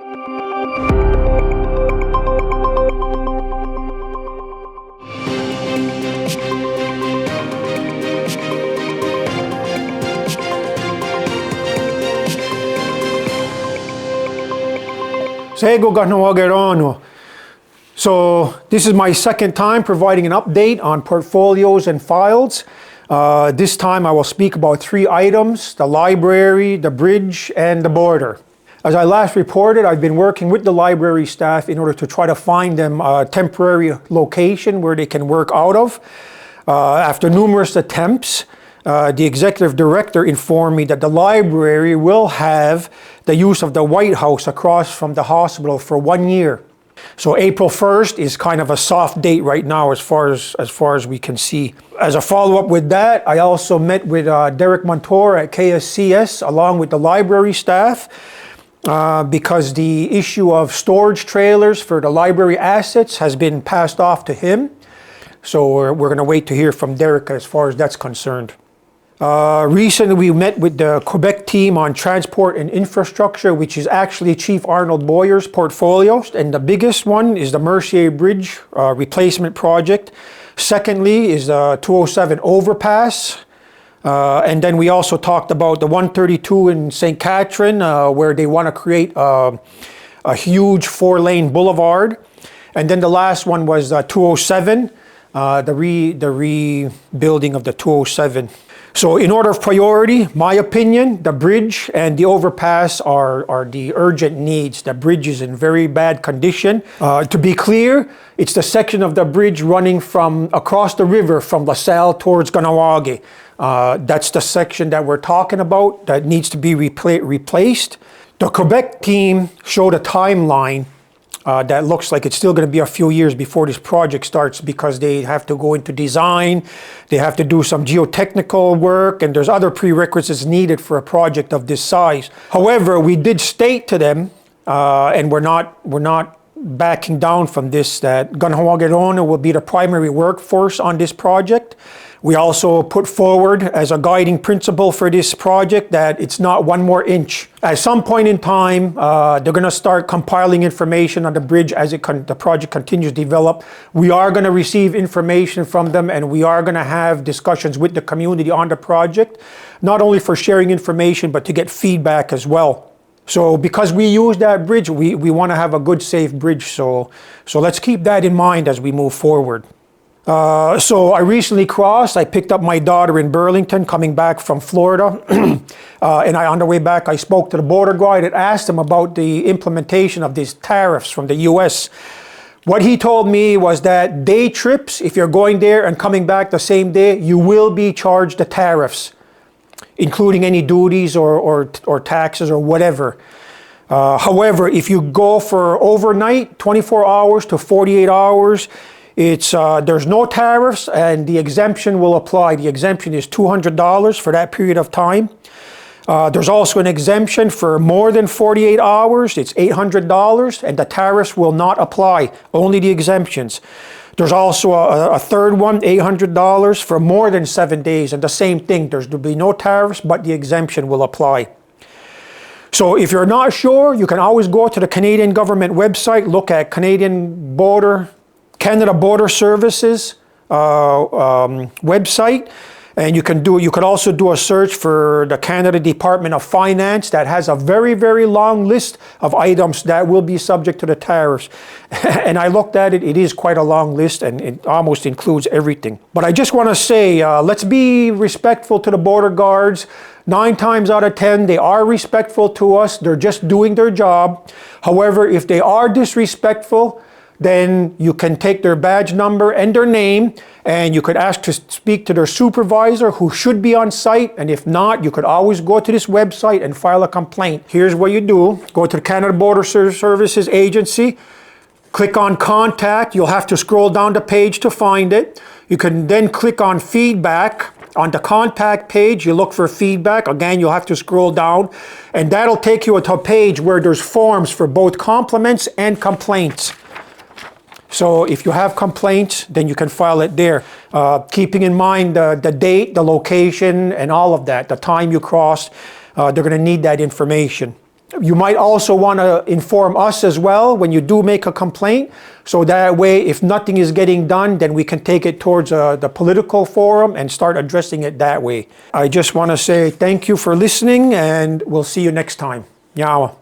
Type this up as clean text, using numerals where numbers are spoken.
Sego KahnawakeTV. So this is my second time providing an update on portfolios and files. This time I will speak about 3 items: the library, the bridge, and the border. As I last reported, I've been working with the library staff in order to try to find them a temporary location where they can work out of. After numerous attempts, the executive director informed me that the library will have the use of the White House across from the hospital for 1 year. So April 1st is kind of a soft date right now as far as we can see. As a follow-up with that, I also met with Derek Montour at KSCS along with the library staff because the issue of storage trailers for the library assets has been passed off to him. So we're going to wait to hear from Derek as far as that's concerned. Recently we met with the Quebec team on transport and infrastructure, which is actually Chief Arnold Boyer's portfolio, and the biggest one is the Mercier Bridge replacement project. Secondly is the 207 overpass, and then we also talked about the 132 in St. Catherine, where they want to create a huge 4-lane boulevard. And then the last one was 207, the rebuilding of the 207. So in order of priority, my opinion, the bridge and the overpass are the urgent needs. The bridge is in very bad condition. To be clear, it's the section of the bridge running from across the river from LaSalle towards Kahnawake. That's the section that we're talking about that needs to be replaced. The Quebec team showed a timeline that looks like it's still going to be a few years before this project starts because they have to go into design, they have to do some geotechnical work, and there's other prerequisites needed for a project of this size. However, we did state to them, and we're not backing down from this, that Ratsénhaienhs will be the primary workforce on this project. We also put forward as a guiding principle for this project that it's not 1 more inch. At some point in time, they're going to start compiling information on the bridge as the project continues to develop. We are going to receive information from them, and we are going to have discussions with the community on the project, not only for sharing information, but to get feedback as well. So because we use that bridge, we want to have a good, safe bridge. So let's keep that in mind as we move forward. So I recently I picked up my daughter in Burlington coming back from Florida. And on the way back, I spoke to the border guard and asked him about the implementation of these tariffs from the US. What he told me was that day trips, if you're going there and coming back the same day, you will be charged the tariffs, including any duties or taxes or whatever. However, if you go for overnight, 24 hours to 48 hours, there's no tariffs and the exemption will apply. The exemption is $200 for that period of time. There's also an exemption for more than 48 hours. It's $800 and the tariffs will not apply, only the exemptions. There's also a third one, $800 for more than 7 days, and the same thing. There'll be no tariffs, but the exemption will apply. So if you're not sure, you can always go to the Canadian government website, look at Canada Border Services website, and you could also do a search for the Canada Department of Finance that has a very, very long list of items that will be subject to the tariffs. And I looked at it, it is quite a long list and it almost includes everything. But I just want to say, let's be respectful to the border guards. 9 times out of 10, they are respectful to us. They're just doing their job. However, if they are disrespectful, then you can take their badge number and their name, and you could ask to speak to their supervisor who should be on site. And if not, you could always go to this website and file a complaint. Here's what you do. Go to the Canada Border Services Agency, click on Contact. You'll have to scroll down the page to find it. You can then click on Feedback. On the contact page, you look for feedback. Again, you'll have to scroll down, and that'll take you to a page where there's forms for both compliments and complaints. So if you have complaints, then you can file it there. Keeping in mind the date, the location, and all of that, the time you crossed, they're going to need that information. You might also want to inform us as well when you do make a complaint, so that way if nothing is getting done, then we can take it towards the political forum and start addressing it that way. I just want to say thank you for listening, and we'll see you next time. Nyawa.